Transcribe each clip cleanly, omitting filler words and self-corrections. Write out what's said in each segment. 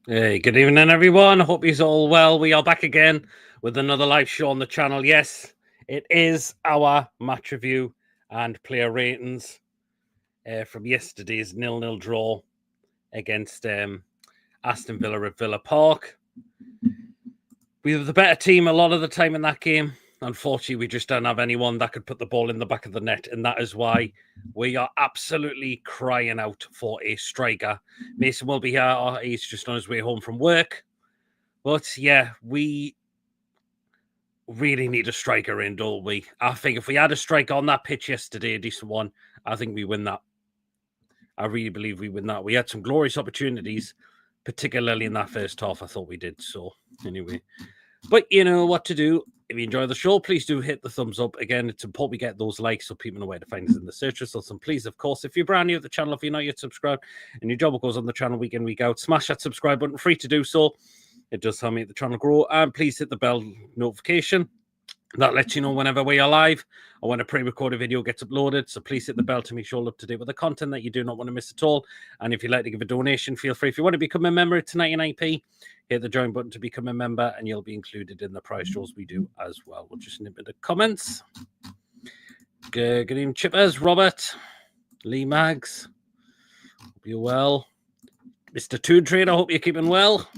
Hey, good evening, everyone. Hope you're all well. We are back again with another live show on the channel. Yes, it is our match review and player ratings from yesterday's 0-0 draw against Aston Villa at Villa Park. We were the better team a lot of the time in that game. Unfortunately, we just don't have anyone that could put the ball in the back of the net, and that is why we are absolutely crying out for a striker. Mason will be here. He's just on his way home from work. But yeah, we really need a striker in, don't we? I think if we had a striker on that pitch yesterday, a decent one, I think we win that. I really believe we win that. We had some glorious opportunities, particularly in that first half. I thought we did. So anyway, but you know what to do. If you enjoy the show, please do hit the thumbs up. Again, it's important we get those likes so people know where to find us in the search results. And please, of course, if you're brand new to the channel, if you're not yet subscribed and your job goes on the channel week in, week out, smash that subscribe button, free to do so. It does help make the channel grow. And please hit the bell notification. That lets you know whenever we are live or when a pre-recorded video gets uploaded. So please hit the bell to make sure you're up to date with the content that you do not want to miss at all. And if you'd like to give a donation, feel free. If you want to become a member, it's 99p. Hit the join button to become a member and you'll be included in the prize draws we do as well. We'll just nip into the comments. Good evening, Chippers, Robert, Lee Mags. Hope you're well. Mr. Toon Trader, I hope you're keeping well.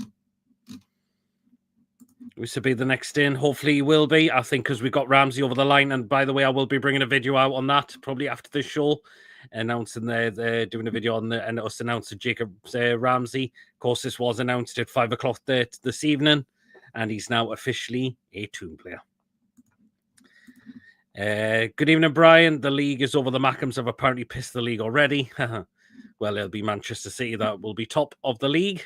We should be the next in. Hopefully he will be. I think because we got Ramsey over the line. And by the way, I will be bringing a video out on that probably after this show, announcing they're doing a video on and us announcing Jacob Ramsey. Of course, this was announced at 5 o'clock this evening, and he's now officially a Toon player. Good evening, Brian. The league is over. The Mackhams have apparently pissed the league already. Well, it'll be Manchester City that will be top of the league.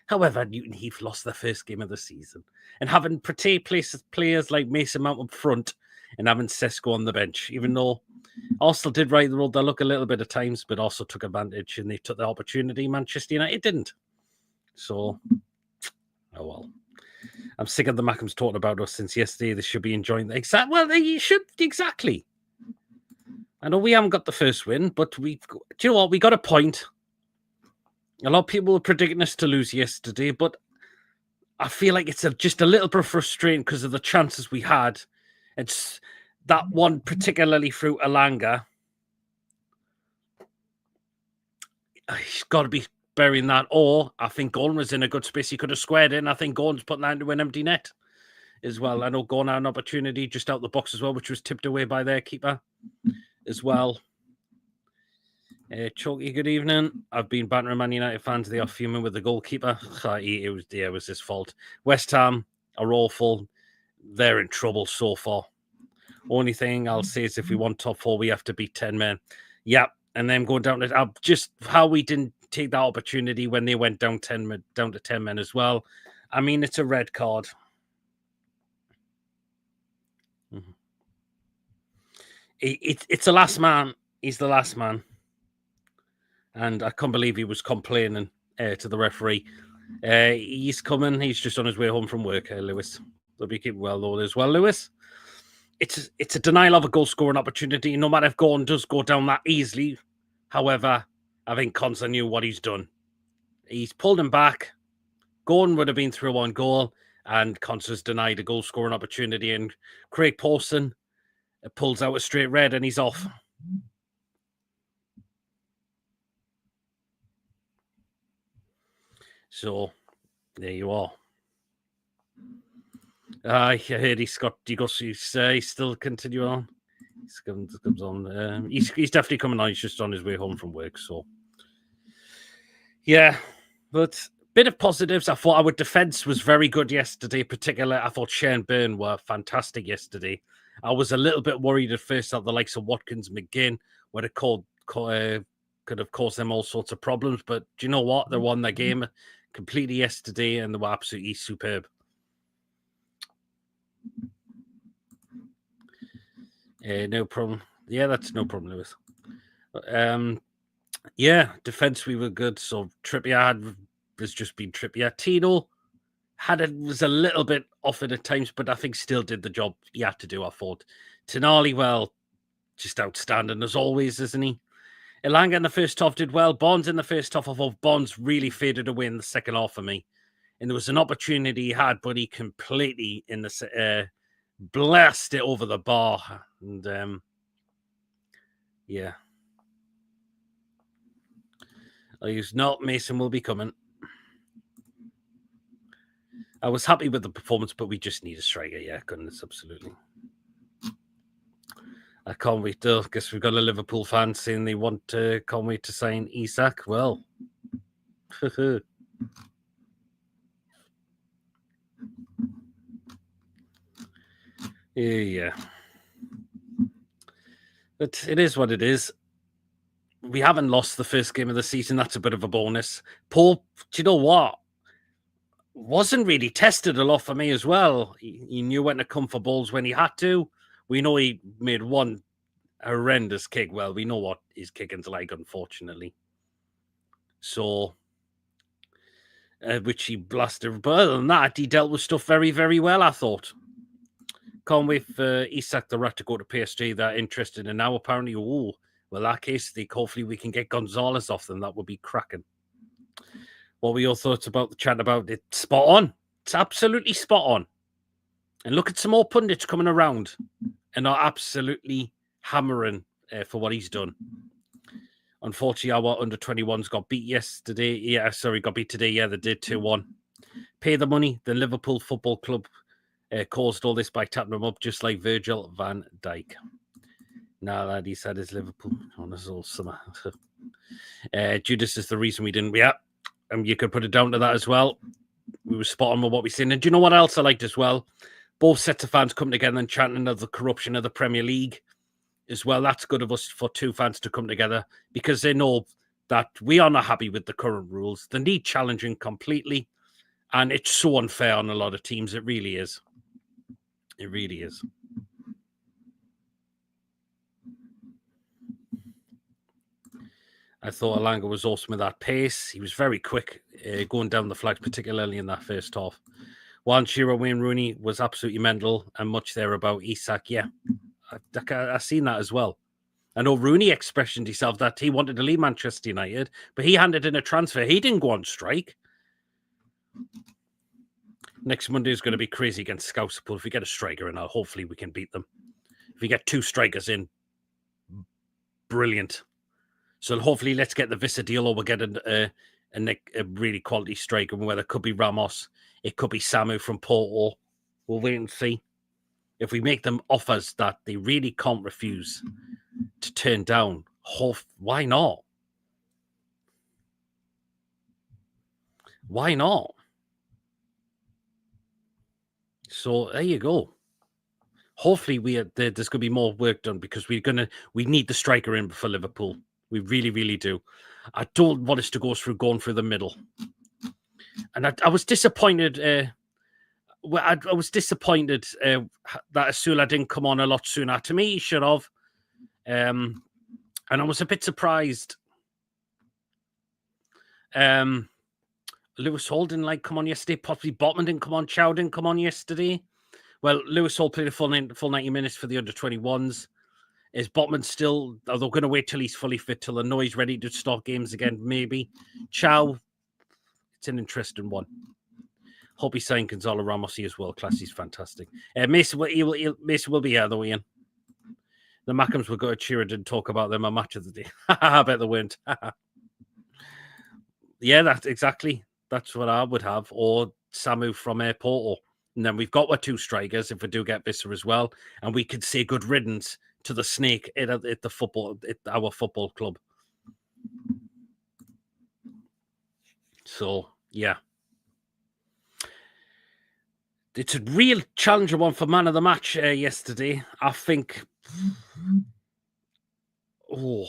However, Newton Heath lost their first game of the season. And having players like Mason Mount up front and having Sesko on the bench, even though Arsenal did ride the road, they look a little bit at times, but also took advantage and they took the opportunity. Manchester United didn't. So, oh well. I'm sick of the Mackhams talking about us since yesterday. They should be enjoying the well, they should exactly. I know we haven't got the first win, but do you know what? We got a point. A lot of people were predicting us to lose yesterday, but I feel like it's just a little bit frustrating because of the chances we had. It's that one particularly through Alanga. He's got to be burying that. Or I think Gordon was in a good space. He could have squared in. I think Gordon's putting that into an empty net as well. I know Gordon had an opportunity just out the box as well, which was tipped away by their keeper as well. Chalky, good evening. I've been bantering Man United fans. They are fuming with the goalkeeper. It was his fault. West Ham are awful. They're in trouble so far. Only thing I'll say is if we want top four, we have to beat 10 men. Yeah, and then going down to just how we didn't take that opportunity when they went down to 10 men as well. I mean, it's a red card. Mm-hmm. It's the last man. He's the last man. And I can't believe he was complaining to the referee. He's coming. He's just on his way home from work, Lewis. They'll be keeping well, though, as well, Lewis. It's a denial of a goal-scoring opportunity, no matter if Gordon does go down that easily. However, I think Conser knew what he's done. He's pulled him back. Gordon would have been through one goal, and Conser's denied a goal-scoring opportunity, and Craig Pawson pulls out a straight red, and he's off. So, there you are. I heard he's still continuing on. He comes on. He's definitely coming on. He's just on his way home from work. So, yeah, but bit of positives. I thought our defense was very good yesterday. Particularly, I thought Shane Byrne were fantastic yesterday. I was a little bit worried at first that the likes of Watkins, McGinn would have could have caused them all sorts of problems. But do you know what? They won their game completely yesterday, and they were absolutely superb. No problem. Yeah, that's no problem, Lewis. Yeah, defense we were good. So Trippier was just been Trippier. Tino was a little bit off at times, but I think still did the job he had to do. I thought Tonali, well, just outstanding as always, isn't he? Elanga in the first half did well. Bonds in the first half, I thought Bonds really faded away in the second half for me. And there was an opportunity he had, but he completely blasted it over the bar. And yeah. I used not Mason will be coming. I was happy with the performance, but we just need a striker. Yeah, goodness, absolutely. I can't wait. I guess we've got a Liverpool fan saying they can't wait to sign Isak. Well, yeah. But it is what it is. We haven't lost the first game of the season. That's a bit of a bonus. Paul, do you know what? Wasn't really tested a lot for me as well. He knew when to come for balls when he had to. We know he made one horrendous kick. Well, we know what his kicking's like, unfortunately. So, which he blasted. But other than that, he dealt with stuff very, very well, I thought. Can't wait for Isak the Rat to go to PSG. They're interested in now, apparently. Oh, well, that case, hopefully we can get Gonzalez off them. That would be cracking. What were your thoughts about the chat about it? Spot on. It's absolutely spot on. And look at some more pundits coming around and are absolutely hammering for what he's done. Unfortunately, our under-21s got beat yesterday. Yeah, sorry, got beat today. Yeah, they did 2-1. Pay the money. The Liverpool Football Club caused all this by tapping them up, just like Virgil van Dijk. Nah, lad, he said it's Liverpool on us all summer. Judas is the reason we didn't. Yeah, you could put it down to that as well. We were spot on with what we seen. And do you know what else I liked as well? Both sets of fans coming together and chanting of the corruption of the Premier League as well. That's good of us for two fans to come together because they know that we are not happy with the current rules. They need challenging completely. And it's so unfair on a lot of teams. It really is. It really is. I thought Elanga was awesome with that pace. He was very quick going down the flags, particularly in that first half. Juan Shearer, Wayne Rooney was absolutely mental and much there about Isak. Yeah, I've seen that as well. I know Rooney expressed himself that he wanted to leave Manchester United, but he handed in a transfer. He didn't go on strike. Next Monday is going to be crazy against Scousapole. If we get a striker in, hopefully we can beat them. If we get two strikers in, brilliant. So hopefully let's get the Vissa deal or we'll get a really quality striker, whether it could be Ramos, it could be Samu from Porto. We'll wait and see. If we make them offers that they really can't refuse to turn down, why not? Why not? So there you go. Hopefully there's going to be more work done because we need the striker in for Liverpool. We really, really do. I don't want us to go through going through the middle. And I was disappointed. I was disappointed that Asula didn't come on a lot sooner. To me, he should have. And I was a bit surprised. Lewis Hall didn't come on yesterday. Possibly Botman didn't come on. Chow didn't come on yesterday. Well, Lewis Hall played a full 90 minutes for the under-21s. Is Botman still, although going to wait till he's fully fit, till Unai's ready to start games again, maybe. Chow, it's an interesting one. Hope he's saying Gonzalo Ramos, he is world class. He's fantastic. Mason will be here, though, Ian. The Mackhams will go to cheer and talk about them a match of the day. I bet they weren't. Yeah, that's exactly. That's what I would have. Or Samu from Porto. And then we've got our two strikers if we do get Visser as well. And we could say good riddance to the snake at our football club. So, yeah. It's a real challenger one for man of the match yesterday. I think... Oh,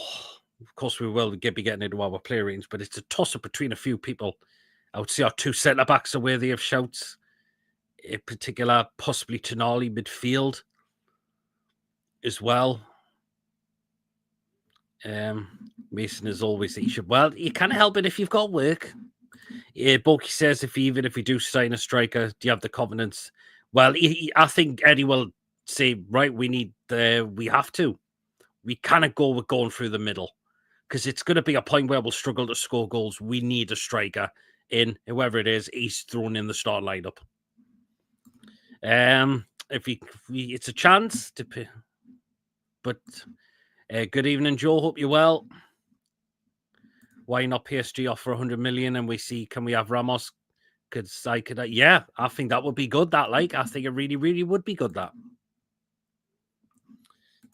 of course we will be getting into our player range, but it's a toss-up between a few people. I would say our two centre-backs are worthy of shouts. In particular, possibly Tonali midfield as well. Mason is always he should. Well, you can't help it if you've got work. Bulky says even if we do sign a striker, do you have the confidence? Well, I think Eddie will say, right, we have to. We cannot go with going through the middle. because it's going to be a point where we'll struggle to score goals. We need a striker in, whoever it is, he's thrown in the start lineup. It's a chance to pay. But good evening, Joe. Hope you're well. Why not PSG offer 100 million and we see, can we have Ramos? Yeah, I think that would be good. I think it really, really would be good. That.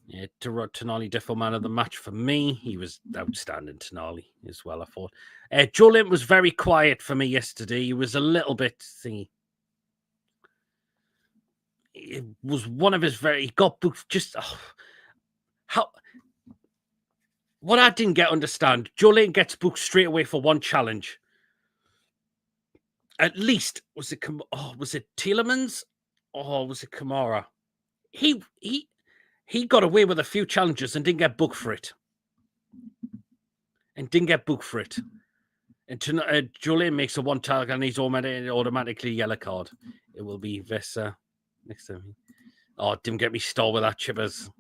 Yeah, Tonali definitely man of the match for me. He was outstanding, Tonali, as well, I thought. Joe Lint was very quiet for me yesterday. He was a little bit thingy. It was one of his he got booked just... how... What I didn't understand, Joe Lint gets booked straight away for one challenge. At least, was it Tielemans or was it Kamara? He got away with a few challenges and didn't get booked for it. And Julian makes a one target and he's automatically yellow card. It will be Vessa next time. Oh, didn't get me started with that, Chippers.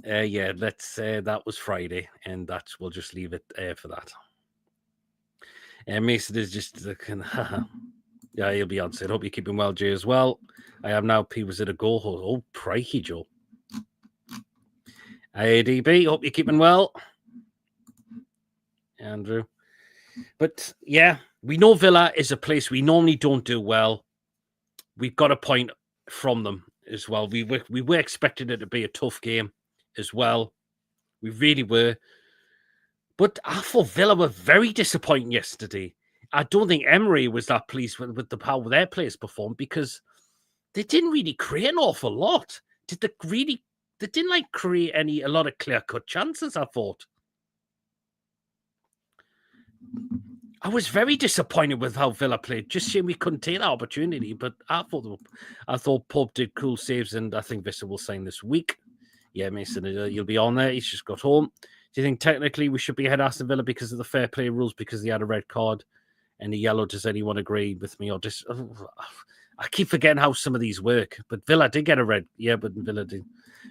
Yeah, let's that was Friday, and we'll just leave it for that. Mason is just looking. Yeah, he'll be on set. Hope you're keeping well, Jay, as well. I am now. P was at a goal. Oh, crikey, Joe. ADB, hope you're keeping well, Andrew. But yeah, we know Villa is a place we normally don't do well. We've got a point from them as well. We were expecting it to be a tough game as well. We really were. But I thought Villa were very disappointing yesterday. I don't think Emery was that pleased with how their players performed because they didn't really create an awful lot. They didn't create a lot of clear-cut chances, I thought. I was very disappointed with how Villa played. Just shame we couldn't take that opportunity, but I thought Pope did cool saves, and I think Vista will sign this week. Yeah, Mason, you'll be on there. He's just got home. Do you think technically we should be ahead of Aston Villa because of the fair play rules, because they had a red card and a yellow? Does anyone agree with me? Or just I keep forgetting how some of these work. But Villa did get a red. Yeah, but Villa did.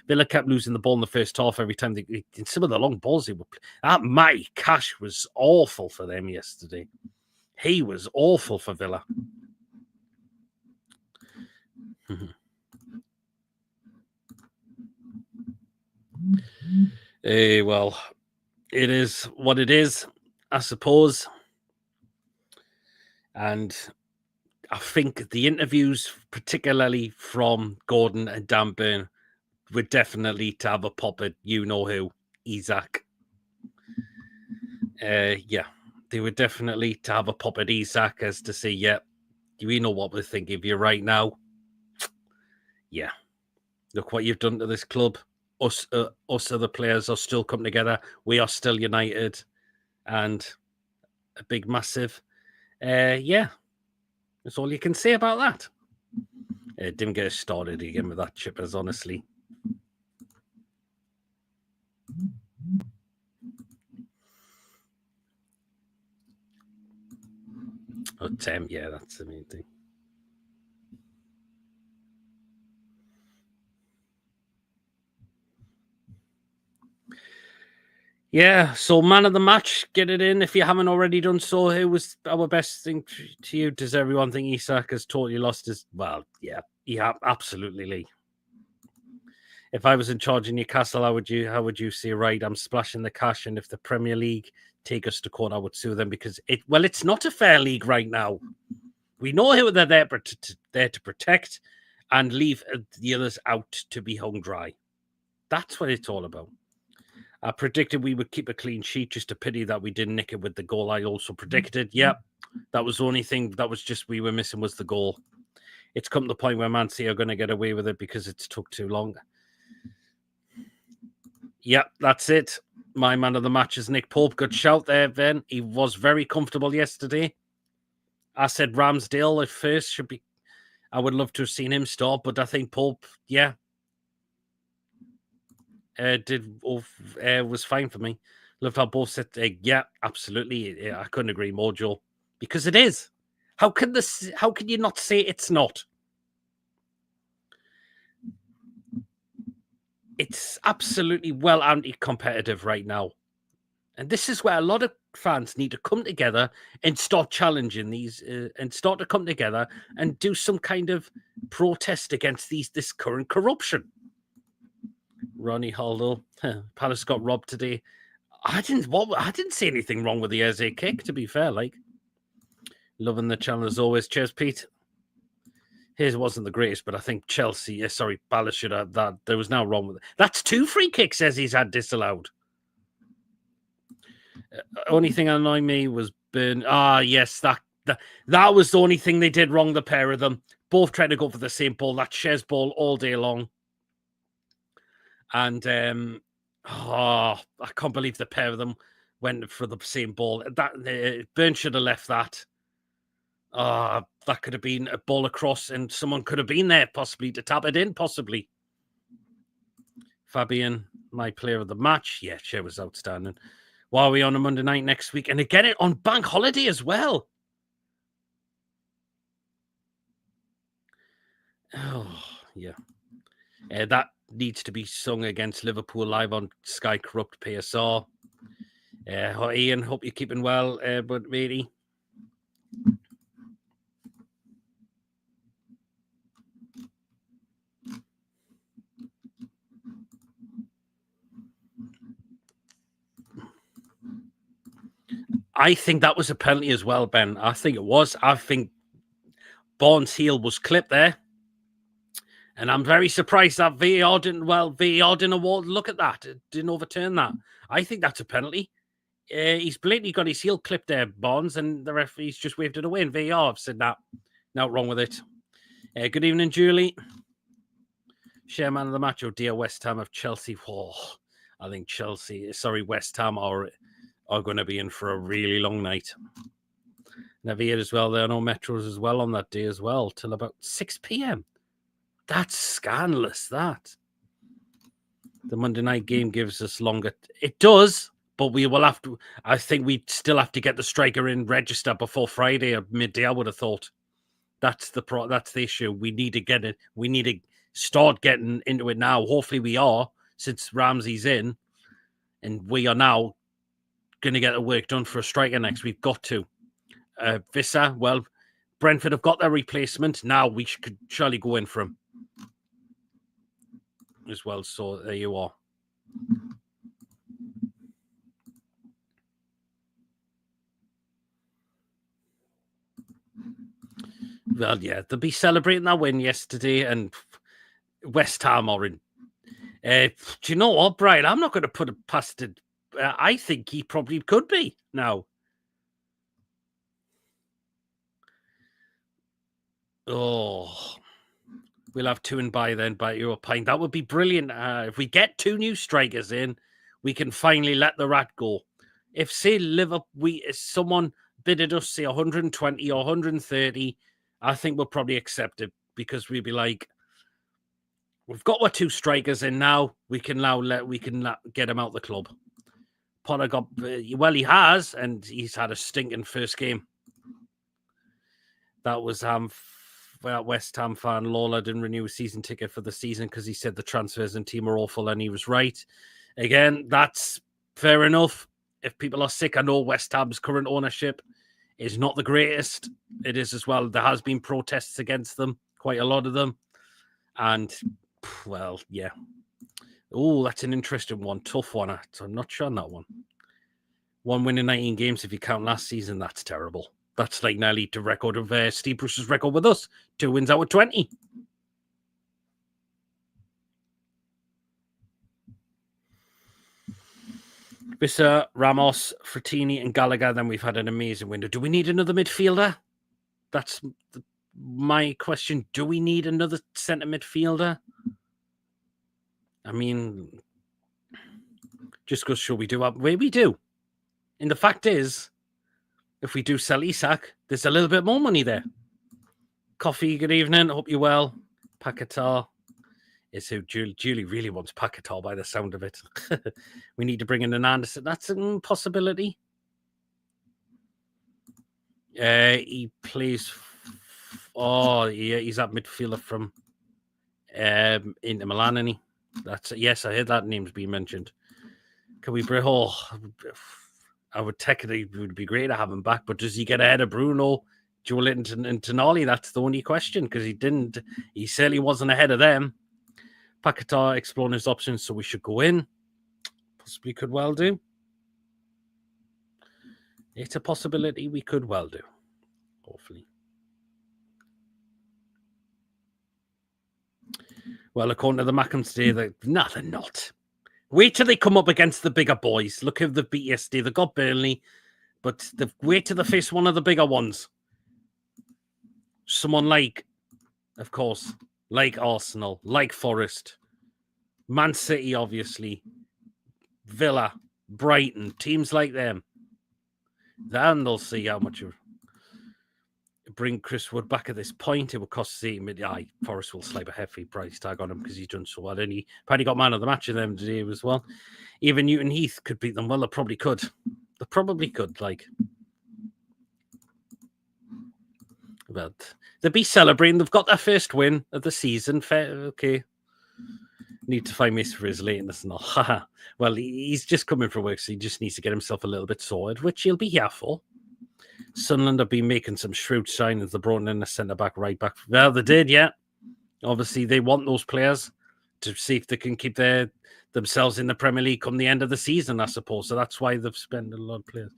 Villa kept losing the ball in the first half every time. In some of the long balls they were. That Matty Cash was awful for them yesterday. He was awful for Villa. Well, it is what it is, I suppose. And I think the interviews, particularly from Gordon and Dan Burn, were definitely to have a pop at you-know-who, Isaac. Yeah, they were definitely to have a pop at Isaac as to say, yeah, we know what we're thinking of you right now. Yeah, look what you've done to this club. Us other players are still coming together. We are still united and a big, massive. Yeah, that's all you can say about that. It didn't get us started again with that, Chippers, honestly. Oh, Tim, yeah, that's the main thing. Yeah, so man of the match, get it in if you haven't already done so. Who was our best thing to you? Does everyone think Isak has totally lost his... Well, yeah, absolutely, Lee. If I was in charge of Newcastle, how would you say, right, I'm splashing the cash, and if the Premier League take us to court, I would sue them because it's not a fair league right now. We know who they're there to protect and leave the others out to be hung dry. That's what it's all about. I predicted we would keep a clean sheet. Just a pity that we didn't nick it with the goal. I also predicted, that was the only thing that was just we were missing was the goal. It's come to the point where Man City are going to get away with it because it's took too long. Yeah, that's it. My man of the match is Nick Pope. Good shout there, Ben. He was very comfortable yesterday. I said Ramsdale at first should be. I would love to have seen him start, but I think Pope, yeah, was fine for me. Loved how both said, yeah, absolutely. Yeah, I couldn't agree more, Joe. Because it is. How can you not say it's not? it's absolutely well anti-competitive right now. And this is where a lot of fans need to come together and start challenging these and start to come together and do some kind of protest against this current corruption. Ronnie Holdall, Palace got robbed today. I didn't see anything wrong with the Eze kick, to be fair. Like, loving the channel as always. Cheers, Pete. His wasn't the greatest, but I think Palace should have that. There was no wrong with it. That's 2 free kicks Eze's had disallowed. Only thing that annoyed me was Burn. Yes, that was the only thing they did wrong, the pair of them. Both trying to go for the same ball. That Shez ball all day long. And I can't believe the pair of them went for the same ball. That Burn should have left that. That could have been a ball across, and someone could have been there possibly to tap it in, possibly. Fabian, my player of the match. Yeah, she was outstanding. Why are we on a Monday night next week? And again, on bank holiday as well. Oh, yeah. That needs to be sung against Liverpool live on Sky Corrupt PSR. Ian, hope you're keeping well, but matey. I think that was a penalty as well, Ben. I think it was. I think Barnes' heel was clipped there. And I'm very surprised that VAR didn't look at that. It didn't overturn that. I think that's a penalty. He's blatantly got his heel clipped there, Barnes, and the referee's just waved it away. And VAR have said that. No, wrong with it. Good evening, Julie. Share man of the match, or dear West Ham of Chelsea. Oh, I think West Ham are going to be in for a really long night. Navier as well. There are no metros as well on that day as well, till about 6 p.m. That's scandalous, that. The Monday night game gives us longer. It does, but we will have to. I think we still have to get the striker in register before Friday or midday, I would have thought. That's the issue. We need to get it. We need to start getting into it now. Hopefully we are, since Ramsey's in. And we are now going to get the work done for a striker next. We've got to. Vissa, well, Brentford have got their replacement. Now we could surely go in for him as well. So there you are. Well, yeah, they'll be celebrating that win yesterday, and West Ham are in. Do you know what, Brian? I'm not going to put it past it. I think he probably could be now. Oh, we'll have 2 and buy then by your pint. That would be brilliant. If we get 2 new strikers in, we can finally let the rat go. If, say, someone bidded us, say, 120 or 130, I think we'll probably accept it, because we'd be like, we've got our 2 strikers in now. We can get him out the club. Potter got, well, he has, and he's had a stinking first game. That was West Ham fan Lawler didn't renew a season ticket for the season because he said the transfers and team are awful, and he was right. Again, that's fair enough. If people are sick, I know West Ham's current ownership is not the greatest. It is as well. There has been protests against them, quite a lot of them. And, well, yeah. Oh, that's an interesting one. Tough one. I'm not sure on that one. 1 win in 19 games if you count last season. That's terrible. That's like nearly the record of Steve Bruce's record with us. 2 wins out of 20. Vissa, Ramos, Frattini, and Gallagher. Then we've had an amazing window. Do we need another midfielder? That's my question. Do we need another centre midfielder? I mean, just goes to show we do. We do. And the fact is, if we do sell Isak, there's a little bit more money there. Coffee, good evening. Hope you're well. Paquetá is who Julie really wants Paquetá by the sound of it. We need to bring in an Anderson. That's a possibility. He plays. He's that midfielder from Inter Milan, isn't he? That's yes, I heard that name's been mentioned. Can we bring? Oh, I would technically it would be great to have him back, but does he get ahead of Bruno, Joelinton, and Tonali? That's the only question because he didn't. He certainly wasn't ahead of them. Paquetá exploring his options, so we should go in. Possibly could well do. It's a possibility we could well do. Hopefully. Well, according to the Mackhams today, they're not. Wait till they come up against the bigger boys. Look who they've beat yesterday. They got Burnley, but wait till they face one of the bigger ones. Someone like, of course, like Arsenal, like Forest, Man City, obviously, Villa, Brighton, teams like them. Then they'll see how much you bring Chris Wood back at this point. It would cost $80 Forest will slap a hefty price tag on him because he's done so well. And he probably got man of the match of them today as well. Even Newton Heath could beat them. Well, they probably could. They probably could, like. But they'll be celebrating. They've got their first win of the season. Fair, okay. Need to find Miss for his lateness and all. Well, he's just coming from work, so he just needs to get himself a little bit sorted, which he'll be here for. Sunderland have been making some shrewd signings. They brought in a centre-back, right-back. Well, they did, yeah. Obviously, they want those players to see if they can keep themselves in the Premier League come the end of the season, I suppose. So that's why they've spent a lot of players.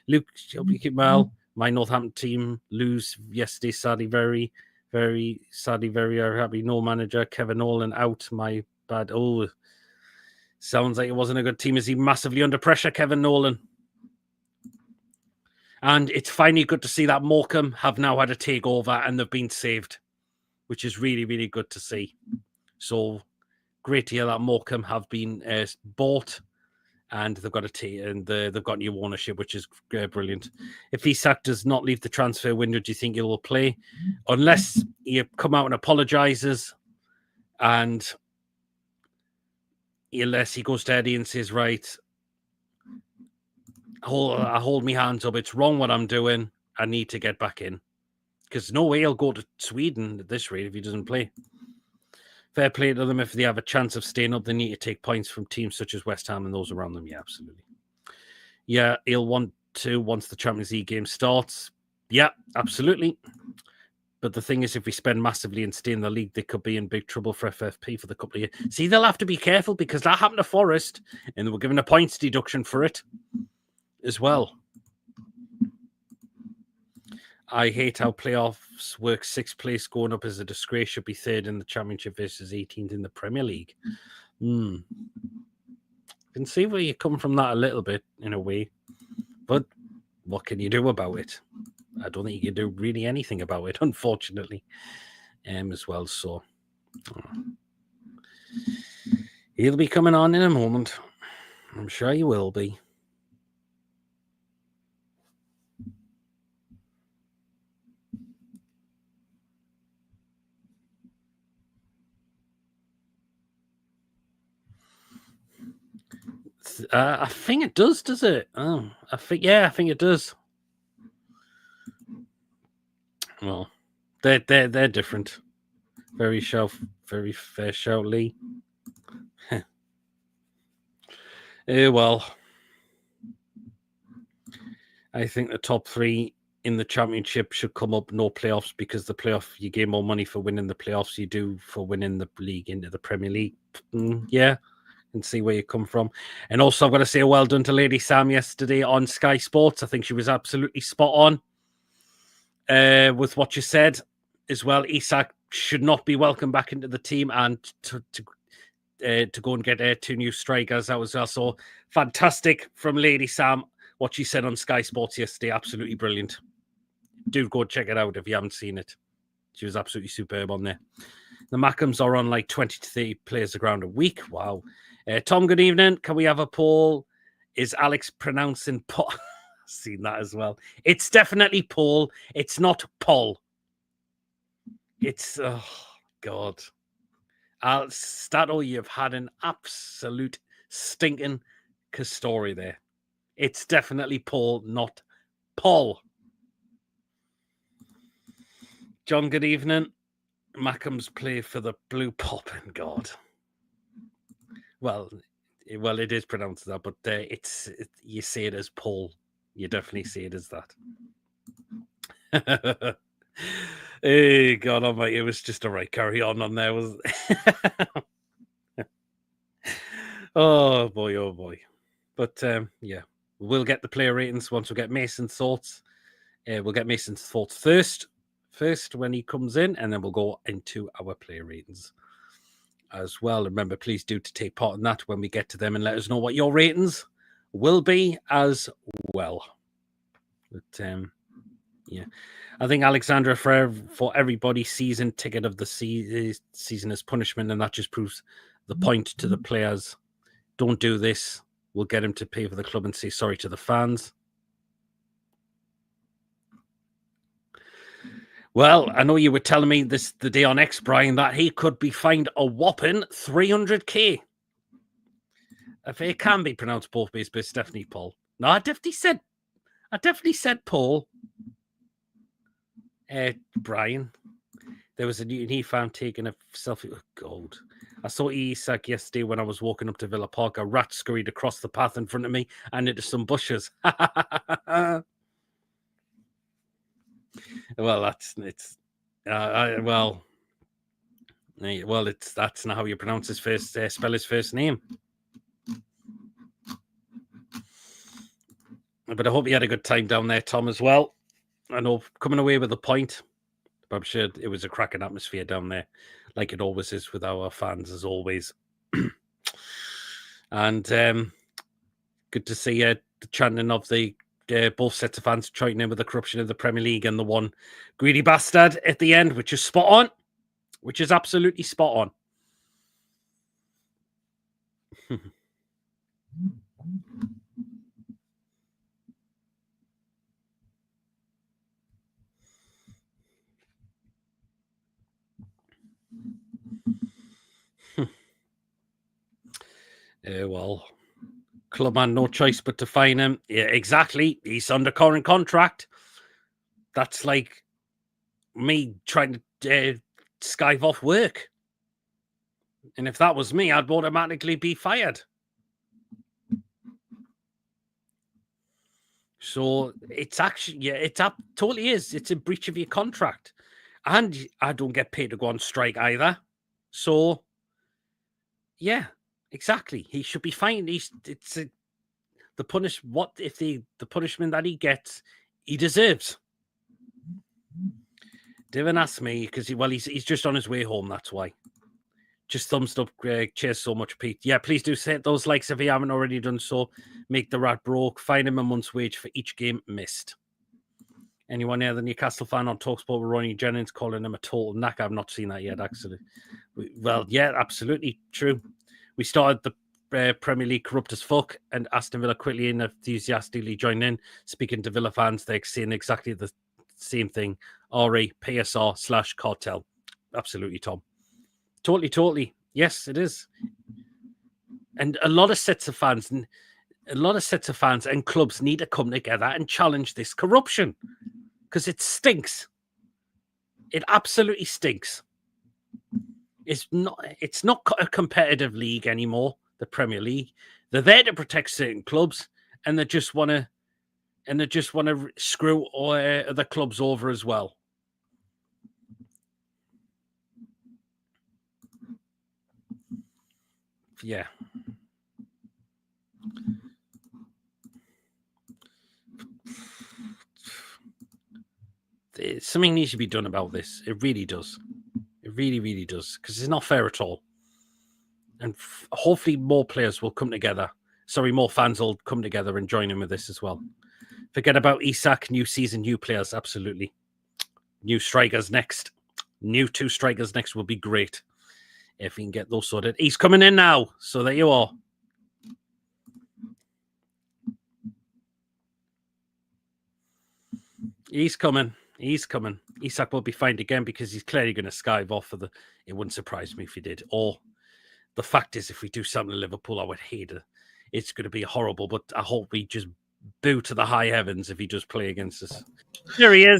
Luke, hope you keep well. My Northampton team lose yesterday, sadly, very happy. No manager, Kevin Nolan out. My bad. Oh, sounds like it wasn't a good team. Is he massively under pressure, Kevin Nolan? And it's finally good to see that Morecambe have now had a takeover and they've been saved, which is really, really good to see. So great to hear that Morecambe have been bought and they've got they've got new ownership, which is brilliant. If Isak does not leave the transfer window, do you think he will play? Unless he come out and apologises and unless he goes to Eddie and says, right, I hold my hands up. It's wrong what I'm doing. I need to get back in. Because no way he'll go to Sweden at this rate if he doesn't play. Fair play to them. If they have a chance of staying up, they need to take points from teams such as West Ham and those around them. Yeah, absolutely. Yeah, he'll want to once the Champions League game starts. Yeah, absolutely. But the thing is, if we spend massively and stay in the league, they could be in big trouble for FFP for the couple of years. See, they'll have to be careful because that happened to Forest and they were given a points deduction for it as well. I hate how playoffs work. Sixth place going up as a disgrace. Should be third in the Championship versus 18th in the Premier League. Can see where you come from that a little bit in a way. But what can you do about it? I don't think you can do really anything about it, unfortunately, as well. So he'll be coming on in a moment. I'm sure he will be. I think it does it? Oh, I think it does. Well, they're different. Very fair shout, Lee. Well, I think the top three in the Championship should come up, no playoffs, because the playoff, you get more money for winning the playoffs you do for winning the league into the Premier League. Yeah, and see where you come from. And also, I've got to say well done to Lady Sam yesterday on Sky Sports. I think she was absolutely spot on with what you said as well. Isak should not be welcomed back into the team, and to go and get two new strikers. That was also fantastic from Lady Sam. What she said on Sky Sports yesterday, absolutely brilliant. Do go check it out if you haven't seen it. She was absolutely superb on there. The Mackhams are on like 20 to 30 players around a week. Wow. Tom, good evening. Can we have a poll? Is Alex pronouncing Paul? Seen that as well. It's definitely Paul. It's not Paul. It's, oh, God. Stato, you've had an absolute stinking story there. It's definitely Paul, not Paul. John, good evening. Mackhams play for the Blue Poppin'. God. Well, it is pronounced that, but you say it as Paul. You definitely say it as that. Hey, God almighty, it was just a right carry on there, was it? Oh boy. But yeah, we'll get the player ratings once we get Mason's thoughts. We'll get Mason's thoughts first when he comes in, and then we'll go into our player ratings as well. Remember, please do to take part in that when we get to them, and let us know what your ratings will be as well. But yeah, I think Alexandra, for everybody, season ticket of the season as punishment, and that just proves the point to the players. Don't do this. We'll get him to pay for the club and say sorry to the fans. Well, I know you were telling me this the day on X, Brian, that he could be fined a whopping 300k. If it can be pronounced both ways, but it's definitely Paul. No, I definitely said Paul. Brian. There was a new fan taking a selfie. Oh, God. I saw Isak yesterday when I was walking up to Villa Park. A rat scurried across the path in front of me and into some bushes. Well, that's not how you pronounce his first spell his first name. But I hope you had a good time down there, Tom, as well. I know coming away with a point, but I'm sure it was a cracking atmosphere down there, like it always is with our fans, as always. And good to see the chanting of the both sets of fans joining in with the corruption of the Premier League and the one greedy bastard at the end, which is spot on, which is absolutely spot on. Well, club had no choice but to fine him. Yeah, exactly. He's under current contract. That's like me trying to skive off work. And if that was me, I'd automatically be fired. So it's actually, totally is. It's a breach of your contract. And I don't get paid to go on strike either. So, yeah, exactly. He should be fined. The punishment that he gets, he deserves. Divin asked me because he's just on his way home. That's why. Just thumbs up, Greg. Cheers so much, Pete. Yeah, please do hit those likes if you haven't already done so. Make the rat broke. Fine him a month's wage for each game missed. Anyone here, the Newcastle fan on TalkSport with Ronnie Jennings calling him a total knack? I've not seen that yet, actually. Well, yeah, absolutely true. We started the Premier League corrupt as fuck, and Aston Villa quickly and enthusiastically joined in. Speaking to Villa fans, they're saying exactly the same thing. RE, PSR / cartel. Absolutely, Tom. Totally. Yes, it is. And a lot of sets of fans and clubs need to come together and challenge this corruption because it stinks. It absolutely stinks. It's not a competitive league anymore, the Premier League. They're there to protect certain clubs, and they just want to screw the clubs over as well. Yeah. Something needs to be done about this. It really does. It really, really does. Because it's not fair at all. And hopefully more players will come together. More fans will come together and join in with this as well. Forget about Isak, new season, new players. Absolutely. New strikers next. New 2 strikers next will be great. If we can get those sorted. He's coming in now. So there you are. He's coming. Isak will be fined again because he's clearly going to skive off for it wouldn't surprise me if he did. Or the fact is, if we do something to Liverpool, I would hate it. It's going to be horrible, but I hope we just boo to the high heavens if he does play against us. Here he is.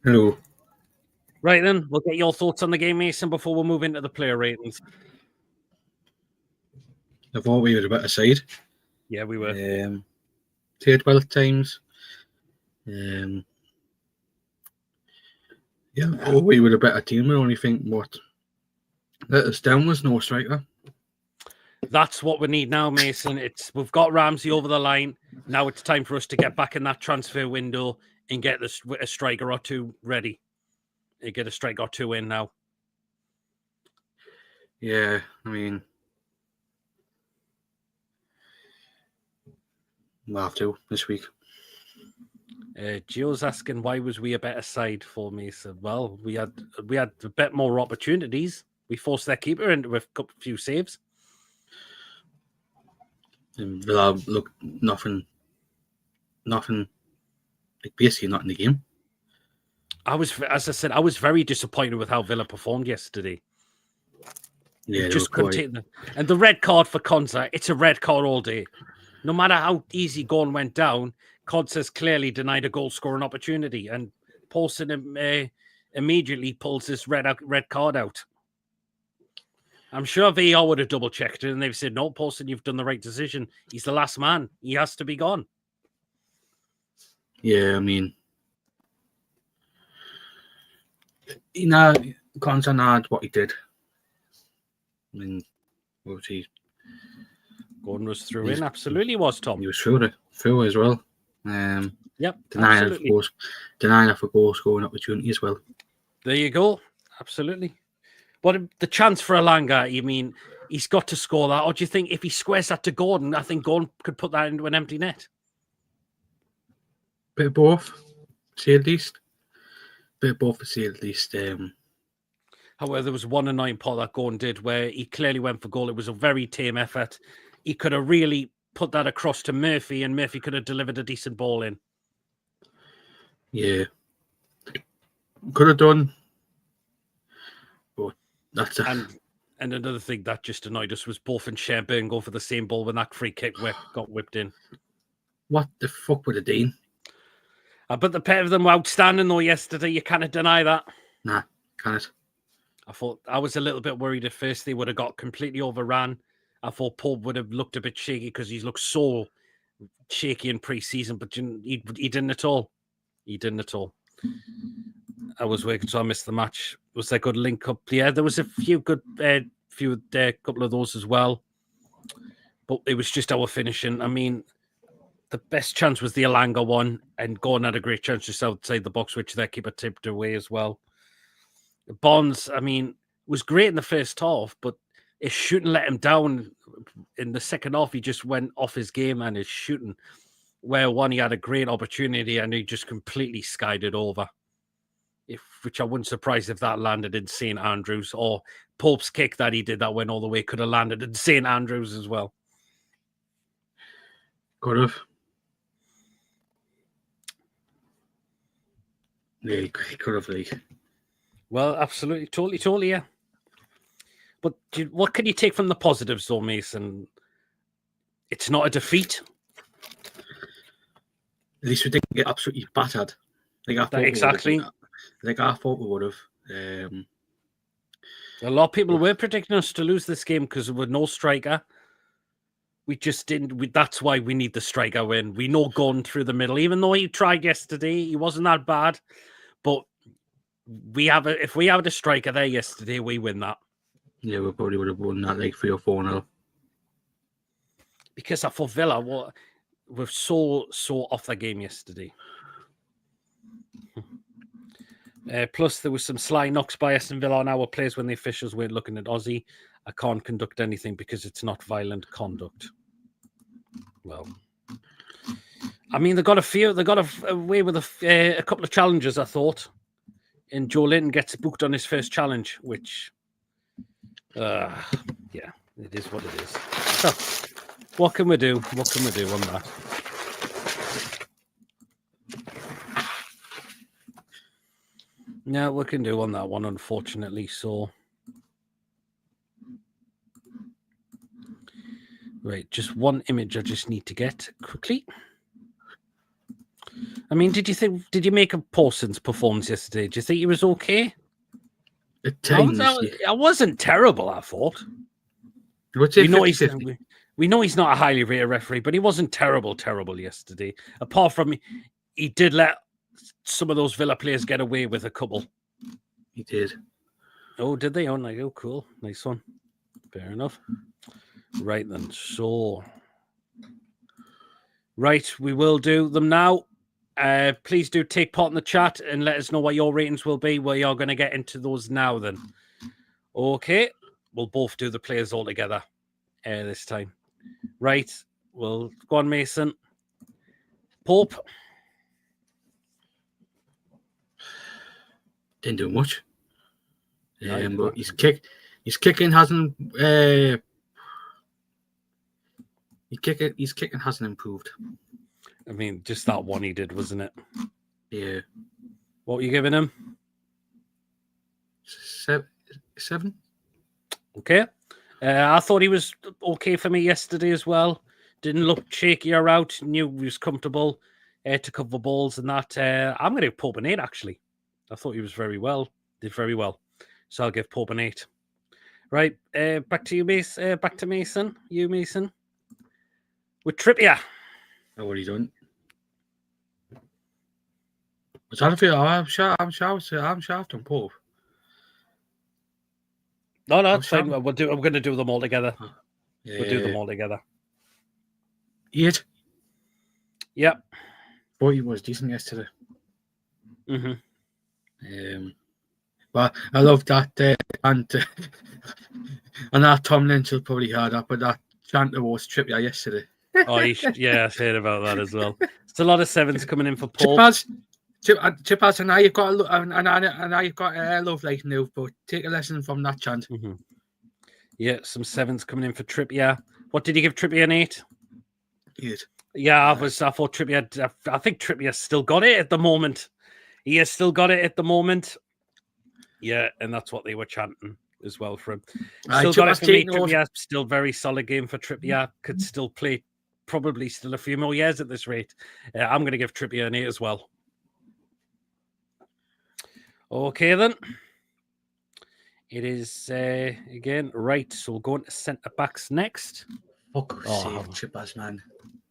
Hello. Right then, we'll get your thoughts on the game, Mason, before we move into the player ratings. I thought we were a better side. Yeah, we were. Played well at times. Yeah, I thought we were a better team. The only thing what let us down was no striker. That's what we need now, Mason. We've got Ramsey over the line. Now it's time for us to get back in that transfer window and get a striker or two ready. You get a striker or two in now. Yeah, I mean, we'll have to this week. Gio's asking why was we a better side for me? So, well, we had a bit more opportunities. We forced their keeper into a few saves. And Villa looked nothing, like basically not in the game. As I said, I was very disappointed with how Villa performed yesterday. Yeah, just couldn't take them. And the red card for Konsa, it's a red card all day. No matter how easy Gorn went down, Konsa's clearly denied a goal-scoring opportunity, and Paulson immediately pulls this red card out. I'm sure VAR would have double-checked it, and they've said, no, Paulson, you've done the right decision. He's the last man. He has to be gone. Yeah, I mean, Konsa had what he did. I mean, what was he? Gordon was through in. Absolutely was, Tom. He was through as well. Yep, denying for goal scoring opportunity as well. There you go. Absolutely. But the chance for Elanga, you mean, he's got to score that. Or do you think if he squares that to Gordon, I think Gordon could put that into an empty net? Bit of both, say at least. Bit of both, to say at least. However, there was one annoying part that Gordon did where he clearly went for goal. It was a very tame effort. He could have really put that across to Murphy, and Murphy could have delivered a decent ball in. Yeah. Could have done. But that's a... And another thing that just annoyed us was both and Sherburn go for the same ball when that free kick got whipped in. What the fuck would it been? But the pair of them were outstanding, though, yesterday. You cannot deny that. Nah, can't. I was a little bit worried at first they would have got completely overran. I thought Pope would have looked a bit shaky because he's looked so shaky in pre-season, but he didn't at all. He didn't at all. I was working, so I missed the match. Was there good link up? Yeah, there was a few good, couple of those as well. But it was just our finishing. I mean, the best chance was the Elanga one, and Gordon had a great chance just outside the box, which their keeper tipped away as well. Bonds, I mean, was great in the first half, but it shouldn't let him down. In the second half, he just went off his game and his shooting. Where one, he had a great opportunity and he just completely skied it over. Which I wouldn't surprise if that landed in St. Andrews, or Pope's kick that he did that went all the way could have landed in St. Andrews as well. Could have. Yeah, he could have, like. Well, absolutely, totally, yeah. But what can you take from the positives, though, Mason? It's not a defeat. At least we didn't get absolutely battered. Exactly. I thought we would have. A lot of people were predicting us to lose this game because with no striker. We just didn't. That's why we need the striker win. We know going through the middle, even though he tried yesterday, he wasn't that bad. But if we had a striker there yesterday, we win that. Yeah, we probably would have won that like 3 or 4-0. Because I thought Villa were so off the game yesterday. Plus, there was some sly knocks by Aston Villa on our players when the officials weren't looking at Aussie. I can't conduct anything because it's not violent conduct. Well, I mean, they got away with a couple of challenges, I thought. And Joe Linton gets booked on his first challenge, which, yeah, it is what it is. So, what can we do? What can we do on that? No, we can do on that one, unfortunately. So, right, just one image I just need to get quickly. I mean, did you make of Paulson's performance yesterday? Do you think he was okay? At times, I wasn't terrible, I thought. What's we know he's We know he's not a highly rated referee, but he wasn't terrible yesterday. Apart from he did let some of those Villa players get away with a couple. He did. Oh, did they? Oh, cool. Nice one. Fair enough. Right then. So, right, we will do them now. Please do take part in the chat and let us know what your ratings will be. We are going to get into those now then. Okay. We'll both do the players all together this time. Right. Well, go on, Mason. Pope. Didn't do much. No, but his kicking hasn't his kicking hasn't improved. I mean, just that one he did, wasn't it? Yeah. What were you giving him? 7. Okay. I thought he was okay for me yesterday as well. Didn't look shaky or out. Knew he was comfortable to cover balls and that. I'm going to give Pope an 8, actually. I thought he was did very well. So I'll give Pope an 8. Right, back to you, Mason. Back to Mason. You, Mason. With Trippier. Oh, what he done? Was that a few? I'm shaft on Pope. No, it's fine. I'm going to do them all together. Yeah. We'll do them all together. 8. Yep. Boy, he was decent yesterday. But I love that, and that Tom Lynch will probably heard that, but that chant was Trippier yesterday. Oh, yeah, I've heard about that as well. It's a lot of 7s coming in for Pope. Chippers, and now you've got love like new, but take a lesson from that chant. Yeah, some 7s coming in for Trippier. What did you give Trippier an 8? 8. Yeah, I thought Trippier. I think Trippier's still got it at the moment. He has still got it at the moment. Yeah, and that's what they were chanting as well for him. Still got it for me. Trippier, still very solid game for Trippier. Could still play probably still a few more years at this rate. I'm going to give Trippier an 8 as well. Okay, then. It is, again, right. So we'll go into centre-backs next. Fuck sake, Chippers, man.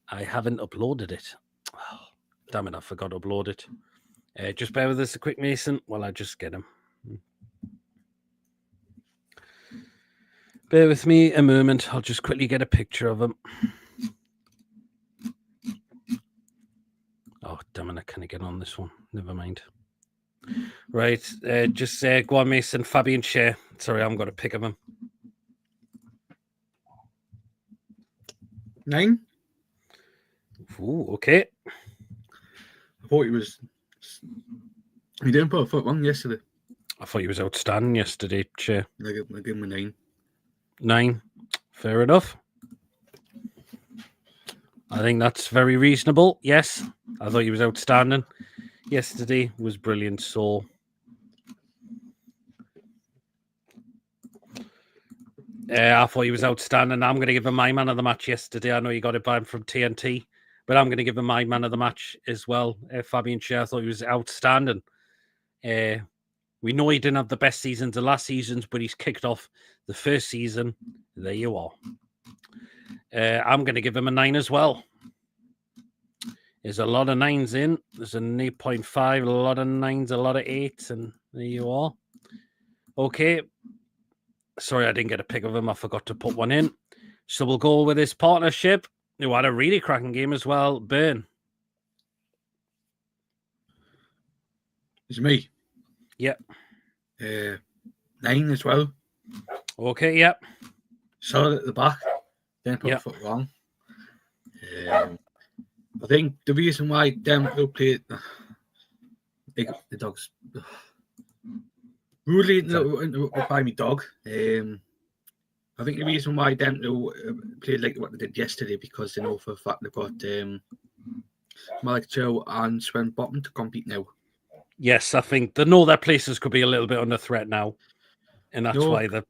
I haven't uploaded it. Oh, damn it, I forgot to upload it. Just bear with us a quick, Mason, while I just get him. Bear with me a moment. I'll just quickly get a picture of him. Oh, damn it, I can't get on this one. Never mind. Right, just go on, Mason, Fabian Schär. Sorry, I haven't got a pic of him. 9. Ooh, okay. I thought he didn't put a foot wrong yesterday. I thought he was outstanding yesterday, Schär. I give him a 9. 9. Fair enough. I think that's very reasonable. Yes, I thought he was outstanding. Yesterday was brilliant. So, I thought he was outstanding. I'm going to give him my man of the match yesterday. I know you got it banned from TNT, but I'm going to give him my man of the match as well. Fabian Schär, I thought he was outstanding. We know he didn't have the best seasons the last seasons, but he's kicked off the first season. There you are. I'm going to give him a 9 as well. There's a lot of 9s in. There's an 8.5, a lot of 9s, a lot of 8s, and there you are. Okay. Sorry, I didn't get a pic of him. I forgot to put one in. So we'll go with his partnership, who had a really cracking game as well. Burn. It's me. Yep. 9 as well. Okay, yep. Solid at the back. Didn't put a foot wrong. I think the reason why them who played the dogs rudely by me dog. I think the reason why them who played like what they did yesterday because they know for a fact they've got Malik Joe and Sven Bottom to compete now. Yes, I think they know their places could be a little bit under threat now, and that's why they're.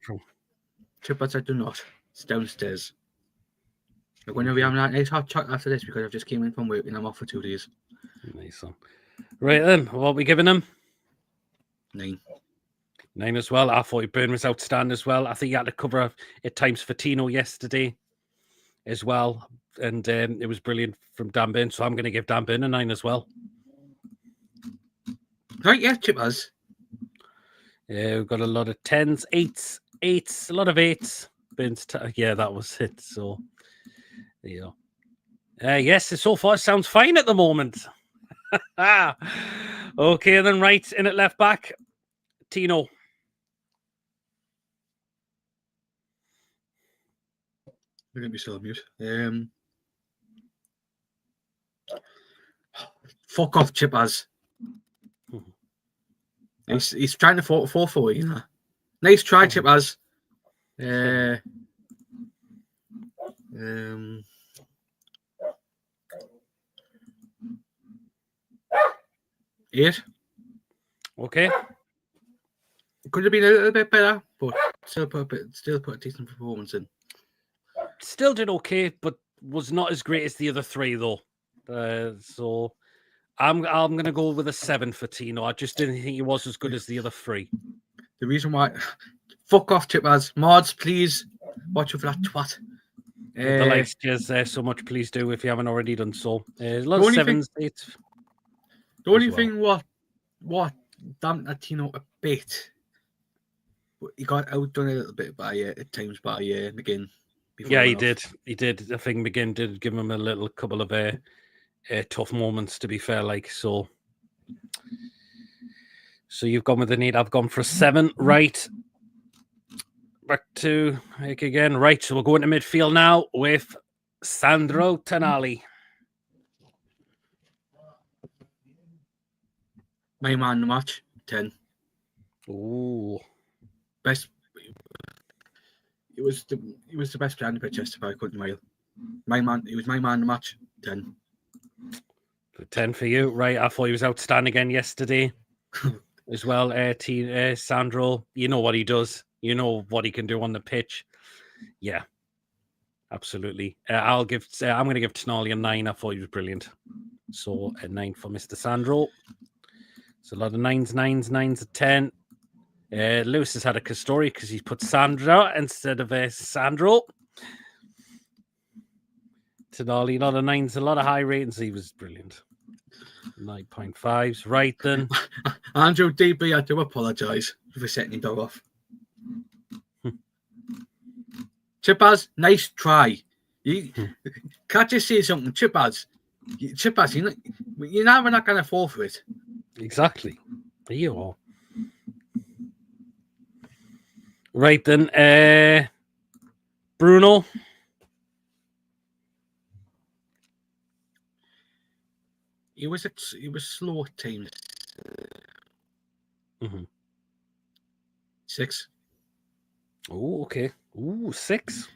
Chippers, I do not. It's downstairs. I'm going to be having a nice hot chocolate after this because I've just came in from work and I'm off for 2 days. Nice one. Right then, what are we giving him? 9. 9 as well. I thought Burn was outstanding as well. I think he had to cover at times for Tino yesterday. as well. And it was brilliant from Dan Burn. So I'm going to give Dan Burn a 9 as well. Right, yeah, Chip has. We've got a lot of 10s, 8s, a lot of 8s. Yeah, that was it. So, there you go. Yes, so far it sounds fine at the moment. Okay, then right in at left back, Tino. We're going to be still on mute. Fuck off, Chip has. He's trying to fall for you know. Nice try, Chip has. 8. Okay. Could have been a little bit better, but still put a decent performance in. Still did okay, but was not as great as the other 3 though. So I'm gonna go with a 7 for Tino. I just didn't think he was as good as the other 3. The reason why, fuck off, Chip has. Mods, please watch out for that twat. The likes just so much. Please do if you haven't already done so. A lot of 7s, 8s. The only thing what damped Tino a bit, he got outdone a little bit by at times by McGinn. Yeah, he did. He did. I think McGinn did give him a little couple of tough moments. To be fair, so you've gone with an 8. I've gone for a 7. Right. Back to Mike again. Right. So we'll go into midfield now with Sandro Tonali. My man in the match, 10. Ooh. Best. It was the best player on the pitch yesterday, I couldn't rail. He was my man in the match, 10. 10 for you, right? I thought he was outstanding again yesterday as well. Sandro, you know what he does. You know what he can do on the pitch. Yeah, absolutely. I'm going to give Tonali a 9. I thought he was brilliant. So a 9 for Mr. Sandro. It's a lot of 9s, a 10. Lewis has had a story because he's put Sandra instead of Sandro. Tonali, a lot of 9s, a lot of high ratings. He was brilliant. 9.5s. Right then. Andrew DB, I do apologise for setting your dog off. Chipaz, nice try. Can't you say something? Chipaz, you're never not going to fall for it. Exactly. There you are. Right then. Bruno. He was slow at times. 6. Oh, okay. Ooh, 6.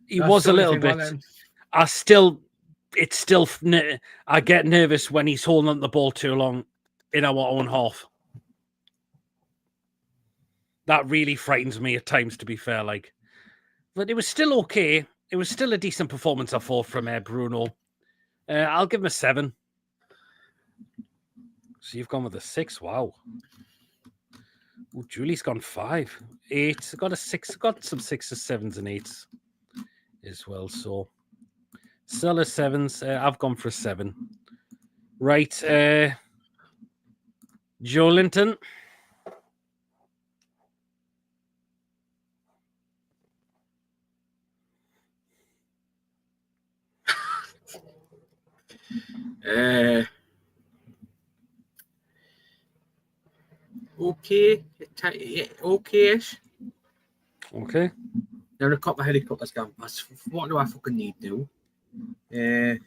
He That's was a the only little thing bit. I get nervous when he's holding on the ball too long in our own half. That really frightens me at times, to be fair. But it was still okay. It was still a decent performance, I thought, from Bruno. I'll give him a 7. So you've gone with a 6. Wow. Ooh, Julie's gone 5. 8. Got a 6. Got some 6s, 7s, and 8s as well. So still a 7s. I've gone for a 7. Right. Joe Linton. Okay. Okay-ish. Okay. Now a couple of helicopters gone past. What do I fucking need now? 8.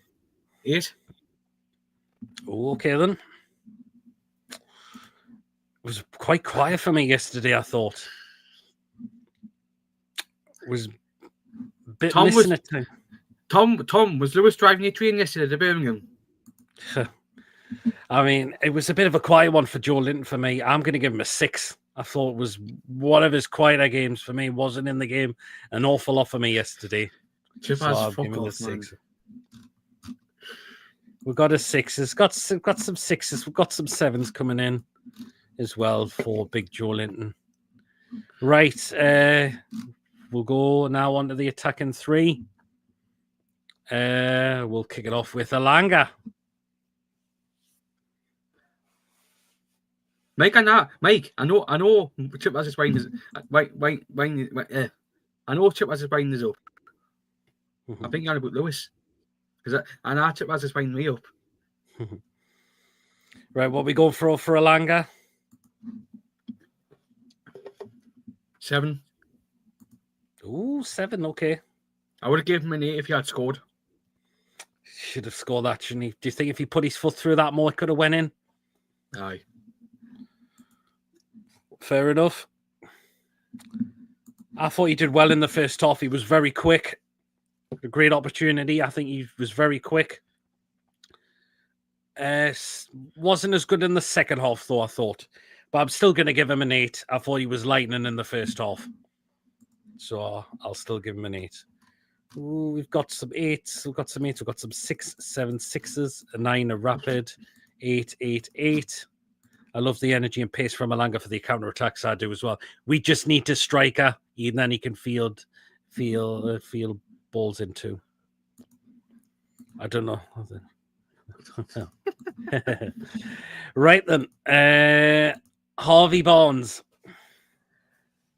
Okay then. It was quite quiet for me yesterday, I thought. It was a bit missing at time. Tom, was Lewis driving your train yesterday to Birmingham? I mean, it was a bit of a quiet one for Joe Linton for me. I'm going to give him a 6. I thought it was one of his quieter games for me. Wasn't in the game an awful lot for me yesterday. So I'll give him a 6. We've got a 6. We've got some 6s. We've got some 7s coming in as well for Big Joe Linton. Right. We'll go now on to the attacking 3. We'll kick it off with Alanga. Mike, I know Chip has his wine is I know Chip has his wine is up. I think you're on about Lewis. Because I know Chip has his wine me up. Right, what we going for Alanga? 7. Ooh, 7, okay. I would have given him an 8 if he had scored. Should have scored that, shouldn't he? Do you think if he put his foot through that more, it could have went in? Aye. Fair enough. I thought he did well in the first half. He was very quick. A great opportunity. I think he was very quick. Wasn't as good in the second half, though, I thought. But I'm still going to give him an 8. I thought he was lightning in the first half. So I'll still give him an 8. Ooh, we've got some 8s. We've got some 8s. We've got some 6, 7, 6s. A 9, a rapid. 8, 8, 8. I love the energy and pace from Alanga for the counter-attacks. I do as well. We just need a striker. And then he can field balls into. I don't know. Right then. Harvey Barnes.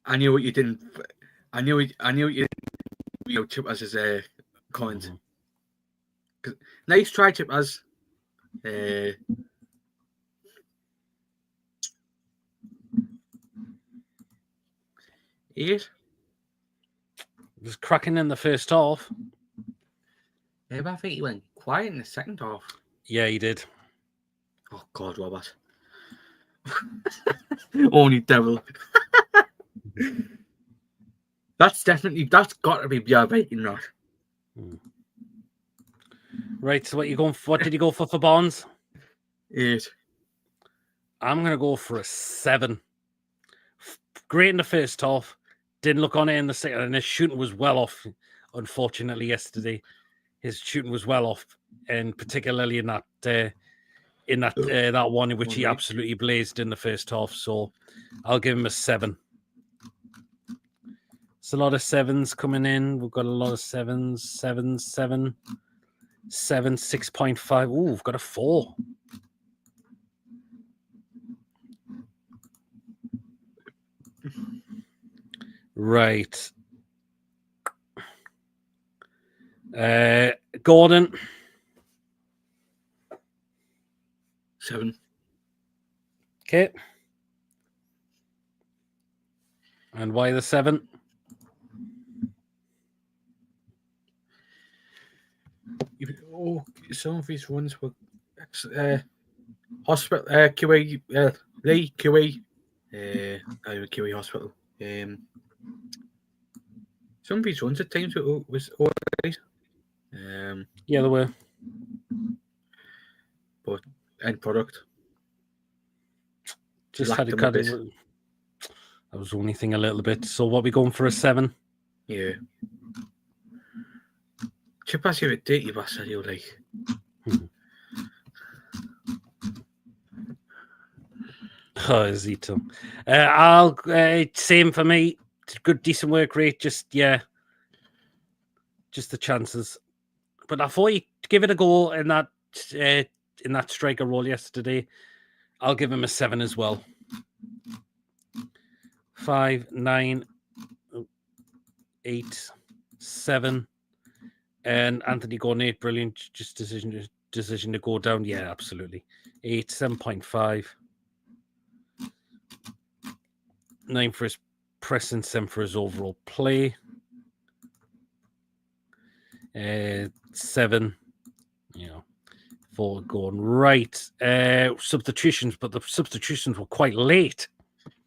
I knew what you didn't. I knew what you didn't. Chip as his comment. Nice try, Chip as. 8. Was cracking in the first half. Yeah, but I think he went quiet in the second half. Yeah, he did. Oh God, Robert. Only devil. That's got to be your rating, not. Right, so what did you go for Barnes? 8. I'm gonna go for a 7. Great in the first half. Didn't look on it in the second, and his shooting was well off. Unfortunately, yesterday, his shooting was well off, and particularly in that that one in which he absolutely blazed in the first half. So I'll give him a 7. It's a lot of 7s coming in. We've got a lot of 7s. 7, 7, 7, 6.5. Ooh, we've got a 4. Right. Gordon. 7. Okay. And why the 7? Some of these ones were hospital, QA, Lee, QA, QA hospital. Some of these ones at times was alright. Yeah, there were. But end product. Just had to cut it. That was the only thing a little bit. So what we going for a 7? Yeah. Chip has you a dirty bastard, you like. Oh, is he too? I'll same for me. Good, decent work rate. Just the chances. But I thought he'd give it a go in that striker role yesterday. I'll give him a 7 as well. 5, 9, 8, 7. And Anthony Gordon 8, brilliant. Just decision to go down. Yeah, absolutely. 8, 7.5. 9 for his pressing, 7 for his overall play. 7, for going right. Substitutions, but the substitutions were quite late.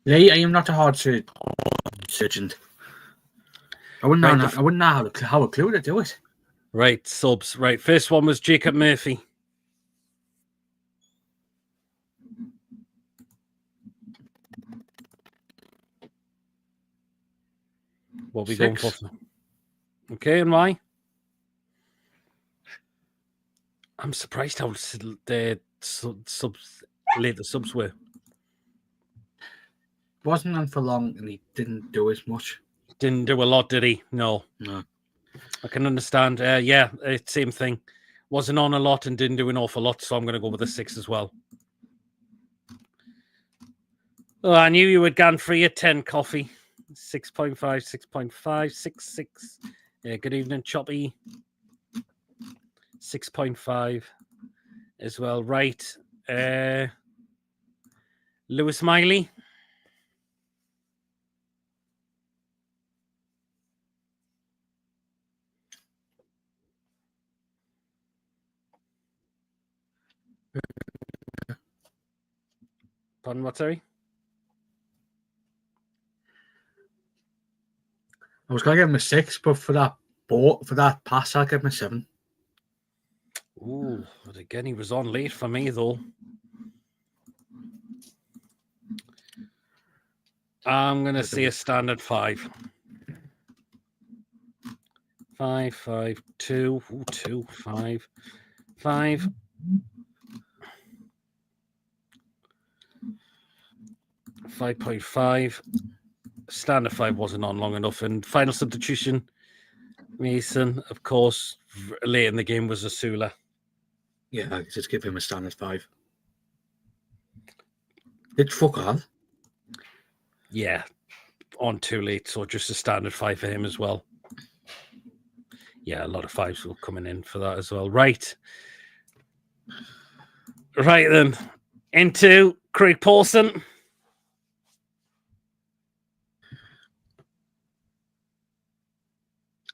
Lee, I am not a hard surgeon. I wouldn't know how a clue to do it. Right, subs. Right, first one was Jacob Murphy. What are we 6. going for? Okay, and why? I'm surprised how the late the subs were. Wasn't on for long, and he didn't do as much. Didn't do a lot, did he? No. I can understand. Same thing. Wasn't on a lot and didn't do an awful lot, so I'm going to go with a 6 as well. Oh, I knew you had gone free at 10 coffee. 6.5, 6.5, 6. Good evening, Choppy. 6.5 as well. Right. Lewis Miley. Pardon, what, sorry? I was going to give him a 6, but for that pass, I'll give him a 7. Ooh, but again, he was on late for me, though. I'm going to say a standard 5. 5, 5, 2. Ooh, 2, 5. 5. 5.5. Standard 5 wasn't on long enough. And final substitution, Mason, of course, late in the game was Asula. Yeah, I just give him a standard 5. It's fuck off. Yeah, on too late, so just a standard 5 for him as well. Yeah, a lot of 5s will coming in for that as well. Right then, into Craig Pawson.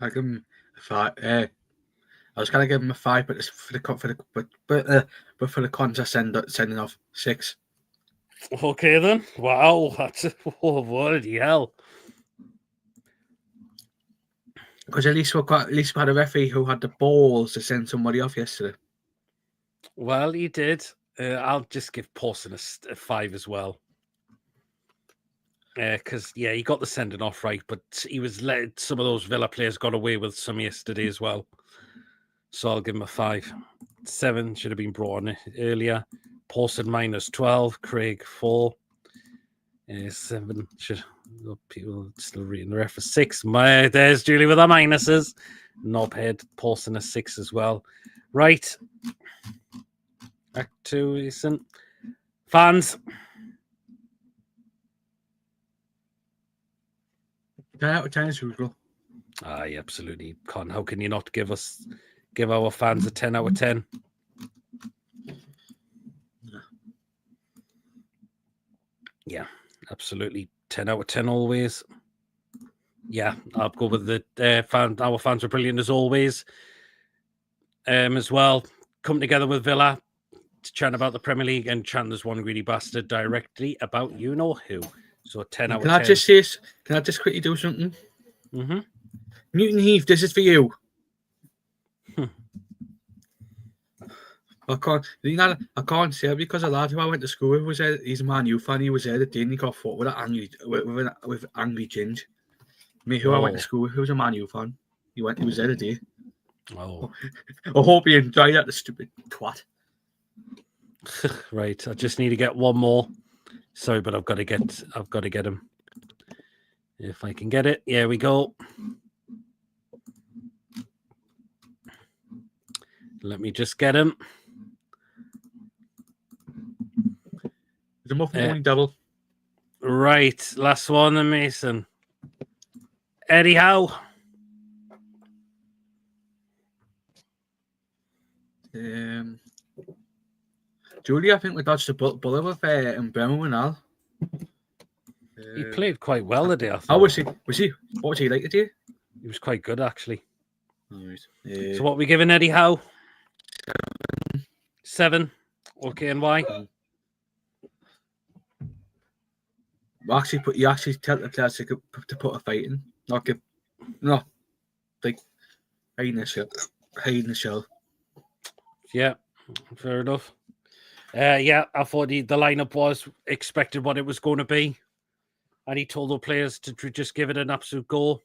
I give him a 5. I was gonna give him a 5, but for the contest sending off 6. Okay then. Wow, that's bloody hell. Because at least we had a referee who had the balls to send somebody off yesterday. Well, he did. I'll just give Pawson a 5 as well. Because he got the sending off right, but he was let some of those Villa players got away with some yesterday as well. So I'll give him a 5. 7 should have been brought on earlier. Pawson -12. Craig 4. 7 should. People still reading the ref for 6. There's Julie with the minuses. Knobhead. Pawson a 6 as well. Right. Back to Ethan. Fans. 10 out of 10 is usual. Aye, absolutely. How can you not give our fans a 10 out of 10? Yeah, absolutely. 10 out of 10 always. Yeah, I'll go with the our fans were brilliant as always. As well, come together with Villa to chant about the Premier League and chant "There's one greedy bastard" directly about you know who. So 10 out of 10. Can I just quickly do something? Mm-hmm. Newton Heath, this is for you. I can't say it because a lad who I went to school with was there. He's a Man U fan. He was there the day and he got fought with with angry Ginge. Me, who I went to school with, who was a Man U fan. He was there the day. Oh. I hope you enjoyed that, the stupid twat. Right, I just need to get one more. Sorry, but I've got to get him. If I can get it, here we go. Let me just get him. The muffin morning devil. Right, last one, then Mason. Eddie Howe. Julie, I think we dodged the bullet with Bremer and Al. He played quite well today, I thought. How was he? What was he like today? He was quite good, actually. All right. So what are we giving Eddie Howe? 7. Okay, and why? You actually tell the players to put a fight in, not give, no, like hiding the shell. Yeah, fair enough. I thought the lineup was expected what it was going to be, and he told the players to just give it an absolute go.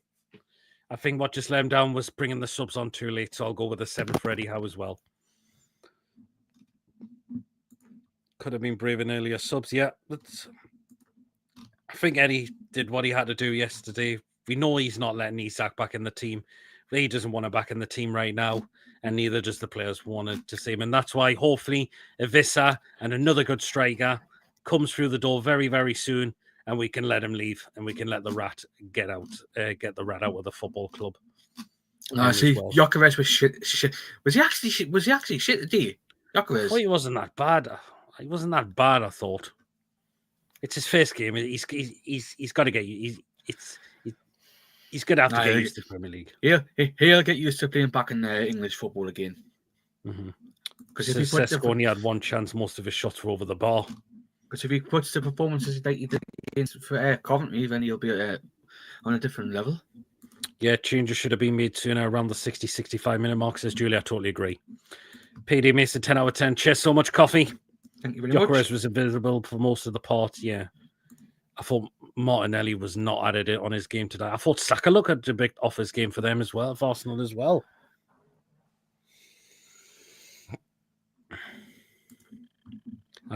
I think what just let him down was bringing the subs on too late, so I'll go with a 7 for Eddie Howe as well. Could have been brave in earlier subs, yeah, but I think Eddie did what he had to do yesterday. We know he's not letting Isak back in the team. he doesn't want him back in the team right now, and neither does the players want to see him. And that's why hopefully Avisa and another good striker comes through the door very, very soon, and we can let him leave, and we can let the rat get the rat out of the football club. I see. Well. Gyökeres was shit. Was he actually shit today? Gyökeres. Well, he wasn't that bad. He wasn't that bad, I thought. It's his first game. He's got to get he's going to have to get used to the Premier League. He'll get used to playing back in English football again. Because if Sesko only had one chance, most of his shots were over the bar. Because if he puts the performances that he did against Coventry, then he'll be on a different level. Yeah, changes should have been made sooner, around the 60, 65 minute mark, says Julie. I totally agree. PD Mason, 10 out of 10. Cheers so much, Coffee. Thank you very much. Gyökeres was invisible for most of the part, yeah. I thought Martinelli was not added it on his game today. I thought Saka looked a bit off his game for them as well, for Arsenal as well.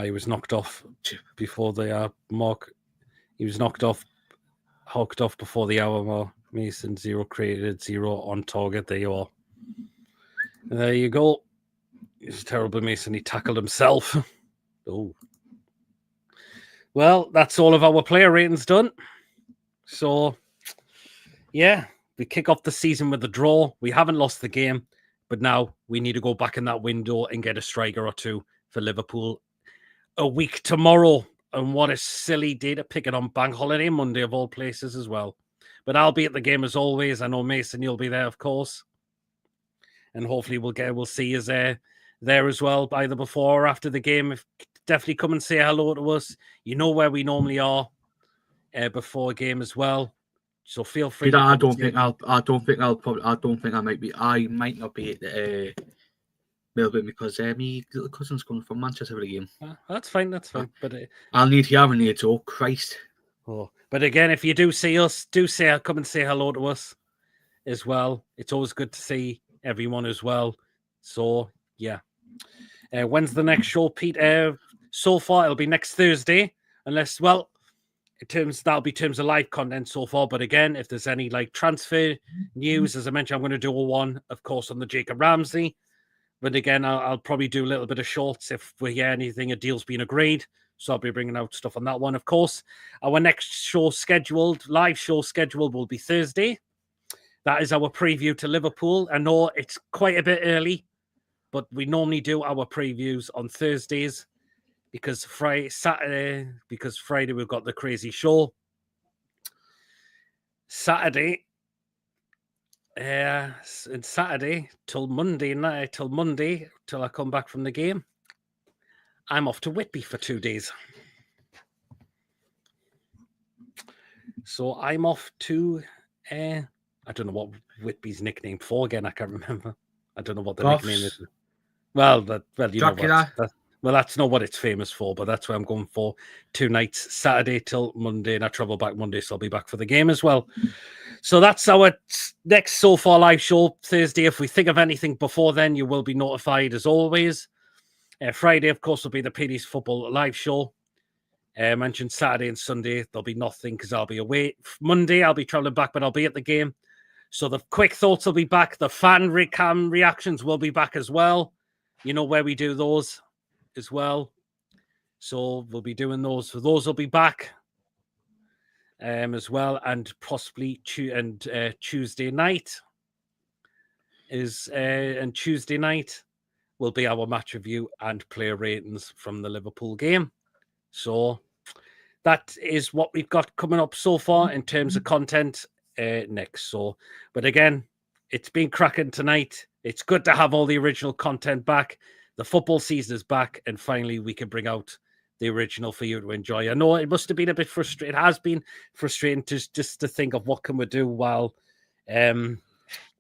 He was knocked off before the mark. He was knocked off, hawked off before the hour mark. Mason 0 created, 0 on target. There you are. And there you go. It's terrible, Mason. He tackled himself. Oh. Well, that's all of our player ratings done. So, yeah, we kick off the season with a draw. We haven't lost the game, but now we need to go back in that window and get a striker or two for Liverpool a week tomorrow. And what a silly day to pick it on Bank Holiday Monday of all places as well. But I'll be at the game as always. I know, Mason, you'll be there, of course. And hopefully we'll see you there as well, either before or after the game. Definitely come and say hello to us. You know where we normally are before a game as well. So feel free. I might not be at Melbourne because my little cousin's coming from Manchester for the game. That's fine. But I'll need hearing aids. Oh Christ! Oh, but again, if you do see us, come and say hello to us as well. It's always good to see everyone as well. So yeah, when's the next show, Pete? So far, it'll be next Thursday, unless that'll be terms of live content so far. But again, if there's any transfer news, as I mentioned, I'm going to do a one, of course, on the Jacob Ramsey. But again, I'll probably do a little bit of shorts if we hear anything, a deal's been agreed. So I'll be bringing out stuff on that one, of course. Our next live show scheduled will be Thursday. That is our preview to Liverpool. I know it's quite a bit early, but we normally do our previews on Thursdays because Friday we've got the crazy show. Saturday till Monday night, till I come back from the game. I'm off to Whitby for 2 days. So I'm off to, I don't know what Whitby's nickname for again. I can't remember. I don't know what the nickname is. Well, you know what. That's not what it's famous for, but that's where I'm going for 2 nights, Saturday till Monday, and I travel back Monday, so I'll be back for the game as well. So that's our next So Far live show, Thursday. If we think of anything before then, you will be notified as always. Friday, of course, will be the PD's Football live show. I mentioned Saturday and Sunday, there'll be nothing because I'll be away. Monday, I'll be traveling back, but I'll be at the game. So the quick thoughts will be back. The fan cam reactions will be back as well. You know where we do those as well. So we'll be doing those. So those will be back as well. And possibly Tuesday night will be our match review and player ratings from the Liverpool game. So that is what we've got coming up so far in terms of content next. So, but again, it's been cracking tonight. It's good to have all the original content back. The football season is back, and finally we can bring out the original for you to enjoy. I know it must have been a bit frustrating. It has been frustrating just to think of what can we do while we're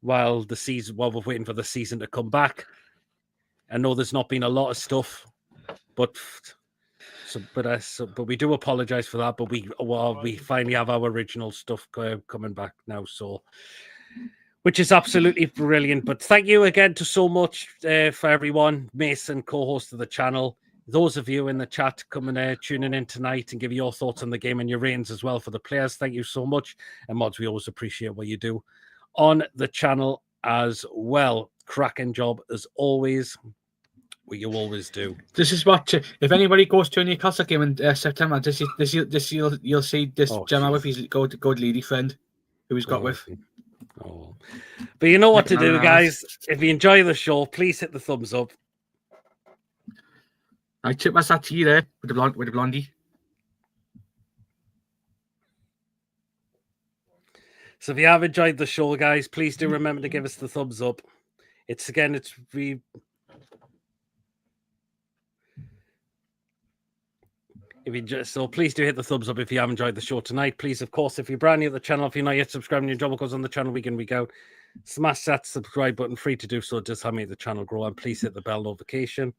waiting for the season to come back. I know there's not been a lot of stuff, but we do apologize for that. But we finally have our original stuff coming back now, so which is absolutely brilliant. But thank you again so much for everyone, Mason, co-host of the channel. Those of you in the chat coming tuning in tonight and give your thoughts on the game and your ratings as well for the players. Thank you so much, and mods, we always appreciate what you do on the channel as well. Cracking job as always. What you always do. This is what if anybody goes to a Newcastle game in September, you'll see this Gemma with his good lady friend who he's got with. Oh, but you know what to do, guys. If you enjoy the show, please hit the thumbs up. I tip my sat to you there with the blondie. So if you have enjoyed the show, guys, please do remember to give us the thumbs up. So please do hit the thumbs up if you have enjoyed the show tonight. Please, of course, if you're brand new to the channel, if you're not yet subscribed, your job goes on the channel week in, week out. Smash that subscribe button, free to do so. It does help make the channel grow, and please hit the bell notification.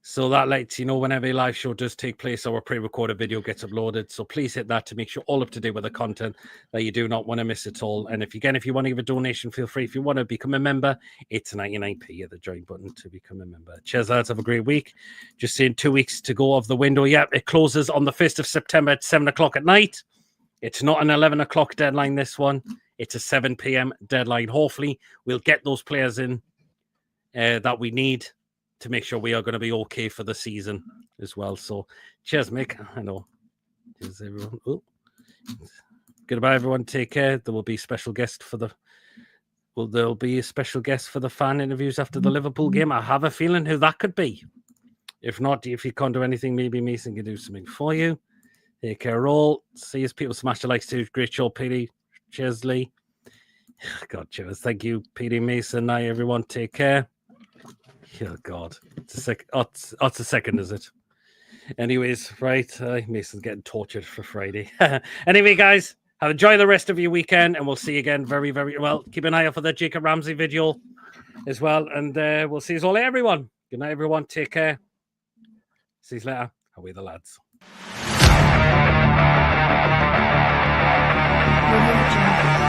So that lets you know whenever a live show does take place or a pre-recorded video gets uploaded. So please hit that to make sure all up to date with the content that you do not want to miss at all. And if you want to give a donation, feel free. If you want to become a member, it's 99p at the join button to become a member. Cheers, lads. Have a great week. Just seeing 2 weeks to go of the window. Yeah, it closes on the 1st of September at 7 o'clock at night. It's not an 11 o'clock deadline, this one. It's a 7 p.m. deadline. Hopefully, we'll get those players in that we need to make sure we are going to be okay for the season as well. So, cheers, Mick. I know. Cheers, everyone. Oh. Goodbye, everyone. Take care. There will be special guest for the. Well, there'll be a special guest for the fan interviews after the Liverpool game. I have a feeling who that could be. If not, if you can't do anything, maybe Mason can do something for you. Take care, all. See you, people. Smash the likes too. Great show, Petey. Cheers, Lee. God, cheers. Thank you, Petey, Mason. Night, everyone. Take care. Oh, God. It's a second, is it? Anyways, right. Mason's getting tortured for Friday. Anyway, guys, enjoy the rest of your weekend, and we'll see you again very, very well. Keep an eye out for the Jacob Ramsey video as well, and we'll see you all later, everyone. Good night, everyone. Take care. See you later. Away the lads. Religion.